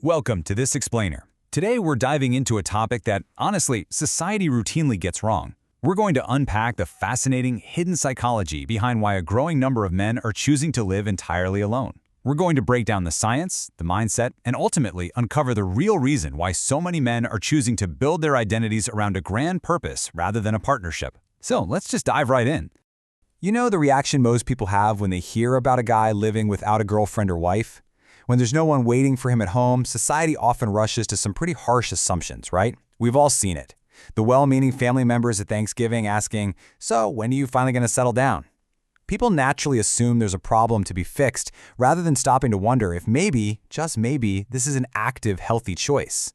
Welcome to This Explainer. Today we're diving into a topic that, honestly, society routinely gets wrong. We're going to unpack the fascinating, hidden psychology behind why a growing number of men are choosing to live entirely alone. We're going to break down the science, the mindset, and ultimately uncover the real reason why so many men are choosing to build their identities around a grand purpose rather than a partnership. So let's just dive right in. You know the reaction most people have when they hear about a guy living without a girlfriend or wife? When there's no one waiting for him at home, society often rushes to some pretty harsh assumptions, right? We've all seen it. The well-meaning family members at Thanksgiving asking, "So, when are you finally going to settle down?" People naturally assume there's a problem to be fixed, rather than stopping to wonder if maybe, just maybe, this is an active, healthy choice.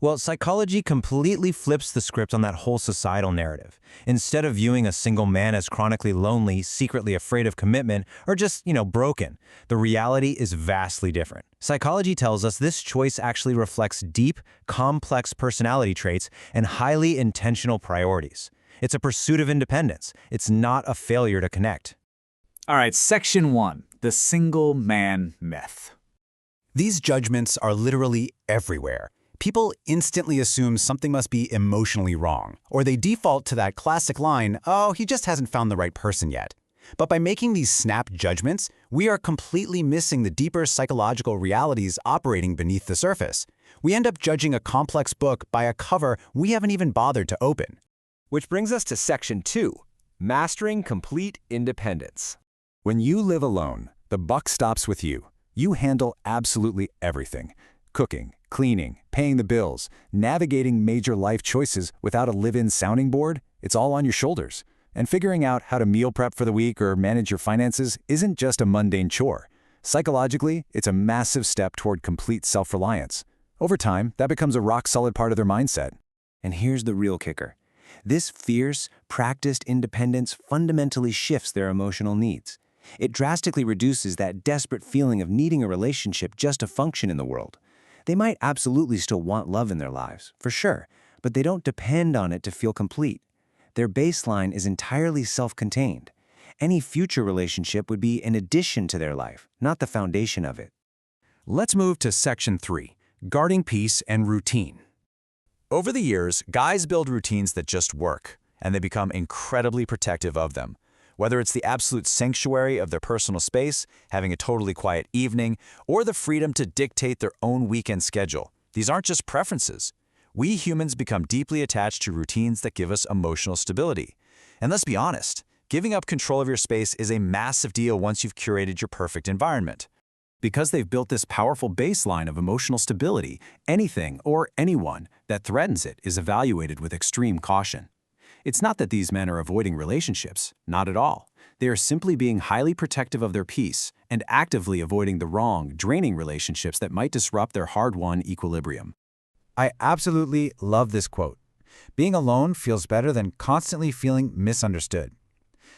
Well, psychology completely flips the script on that whole societal narrative. Instead of viewing a single man as chronically lonely, secretly afraid of commitment, or just, broken, the reality is vastly different. Psychology tells us this choice actually reflects deep, complex personality traits and highly intentional priorities. It's a pursuit of independence. It's not a failure to connect. All right, Section 1, the single man myth. These judgments are literally everywhere. People instantly assume something must be emotionally wrong, or they default to that classic line, "Oh, he just hasn't found the right person yet." But by making these snap judgments, we are completely missing the deeper psychological realities operating beneath the surface. We end up judging a complex book by a cover we haven't even bothered to open. Which brings us to Section 2, Mastering Complete Independence. When you live alone, the buck stops with you. You handle absolutely everything. Cooking, cleaning, paying the bills, navigating major life choices without a live-in sounding board, it's all on your shoulders. And figuring out how to meal prep for the week or manage your finances isn't just a mundane chore. Psychologically, it's a massive step toward complete self-reliance. Over time, that becomes a rock-solid part of their mindset. And here's the real kicker. This fierce, practiced independence fundamentally shifts their emotional needs. It drastically reduces that desperate feeling of needing a relationship just to function in the world. They might absolutely still want love in their lives, for sure, but they don't depend on it to feel complete. Their baseline is entirely self-contained. Any future relationship would be an addition to their life, not the foundation of it. Let's move to Section 3, Guarding Peace and Routine. Over the years, guys build routines that just work, and they become incredibly protective of them. Whether it's the absolute sanctuary of their personal space, having a totally quiet evening, or the freedom to dictate their own weekend schedule, these aren't just preferences. We humans become deeply attached to routines that give us emotional stability. And let's be honest, giving up control of your space is a massive deal once you've curated your perfect environment. Because they've built this powerful baseline of emotional stability, anything or anyone that threatens it is evaluated with extreme caution. It's not that these men are avoiding relationships, not at all. They are simply being highly protective of their peace and actively avoiding the wrong, draining relationships that might disrupt their hard-won equilibrium. I absolutely love this quote. Being alone feels better than constantly feeling misunderstood.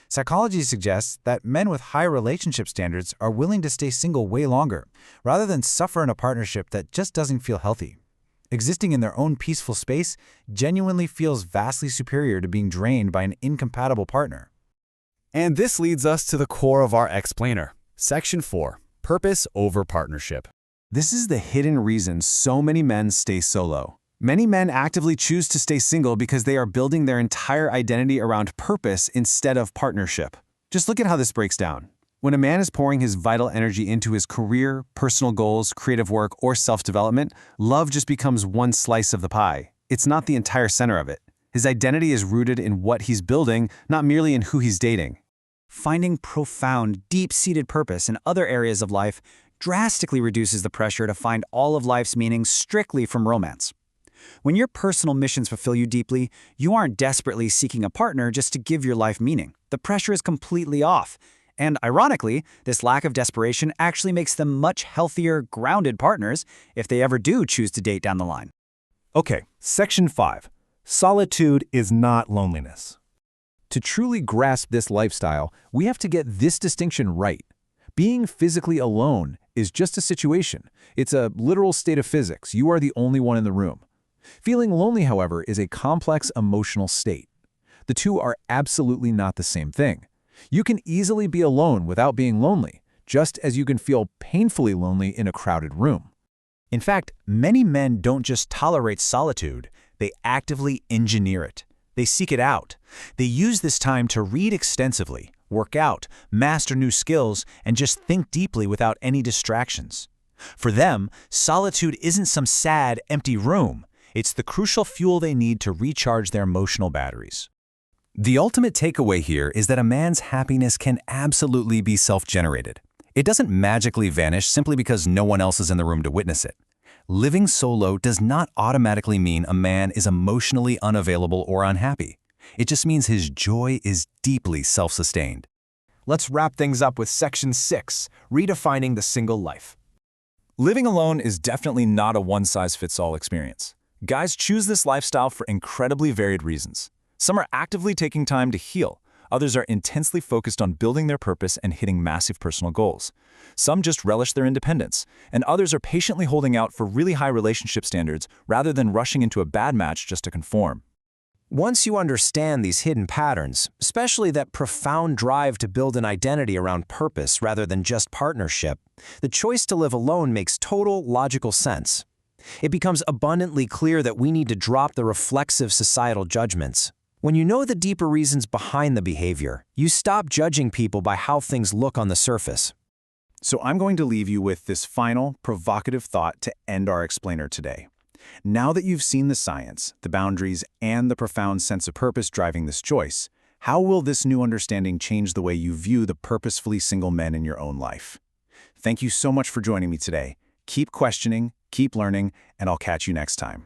Psychology suggests that men with high relationship standards are willing to stay single way longer, rather than suffer in a partnership that just doesn't feel healthy. Existing in their own peaceful space genuinely feels vastly superior to being drained by an incompatible partner. And this leads us to the core of our explainer, Section 4, Purpose over Partnership. This is the hidden reason so many men stay solo. Many men actively choose to stay single because they are building their entire identity around purpose instead of partnership. Just look at how this breaks down. When a man is pouring his vital energy into his career, personal goals, creative work, or self-development, love just becomes one slice of the pie. It's not the entire center of it. His identity is rooted in what he's building, not merely in who he's dating. Finding profound, deep-seated purpose in other areas of life drastically reduces the pressure to find all of life's meaning strictly from romance. When your personal missions fulfill you deeply, you aren't desperately seeking a partner just to give your life meaning. The pressure is completely off. And ironically, this lack of desperation actually makes them much healthier, grounded partners if they ever do choose to date down the line. Okay, Section 5, Solitude is not loneliness. To truly grasp this lifestyle, we have to get this distinction right. Being physically alone is just a situation. It's a literal state of physics. You are the only one in the room. Feeling lonely, however, is a complex emotional state. The two are absolutely not the same thing. You can easily be alone without being lonely, just as you can feel painfully lonely in a crowded room. In fact, many men don't just tolerate solitude, they actively engineer it. They seek it out. They use this time to read extensively, work out, master new skills, and just think deeply without any distractions. For them, solitude isn't some sad, empty room. It's the crucial fuel they need to recharge their emotional batteries. The ultimate takeaway here is that a man's happiness can absolutely be self-generated. It doesn't magically vanish simply because no one else is in the room to witness it. Living solo does not automatically mean a man is emotionally unavailable or unhappy. It just means his joy is deeply self-sustained. Let's wrap things up with Section 6, redefining the single life. Living alone is definitely not a one-size-fits-all experience. Guys choose this lifestyle for incredibly varied reasons. Some are actively taking time to heal. Others are intensely focused on building their purpose and hitting massive personal goals. Some just relish their independence, and others are patiently holding out for really high relationship standards rather than rushing into a bad match just to conform. Once you understand these hidden patterns, especially that profound drive to build an identity around purpose rather than just partnership, the choice to live alone makes total logical sense. It becomes abundantly clear that we need to drop the reflexive societal judgments. When you know the deeper reasons behind the behavior, you stop judging people by how things look on the surface. So I'm going to leave you with this final, provocative thought to end our explainer today. Now that you've seen the science, the boundaries, and the profound sense of purpose driving this choice, how will this new understanding change the way you view the purposefully single men in your own life? Thank you so much for joining me today. Keep questioning, keep learning, and I'll catch you next time.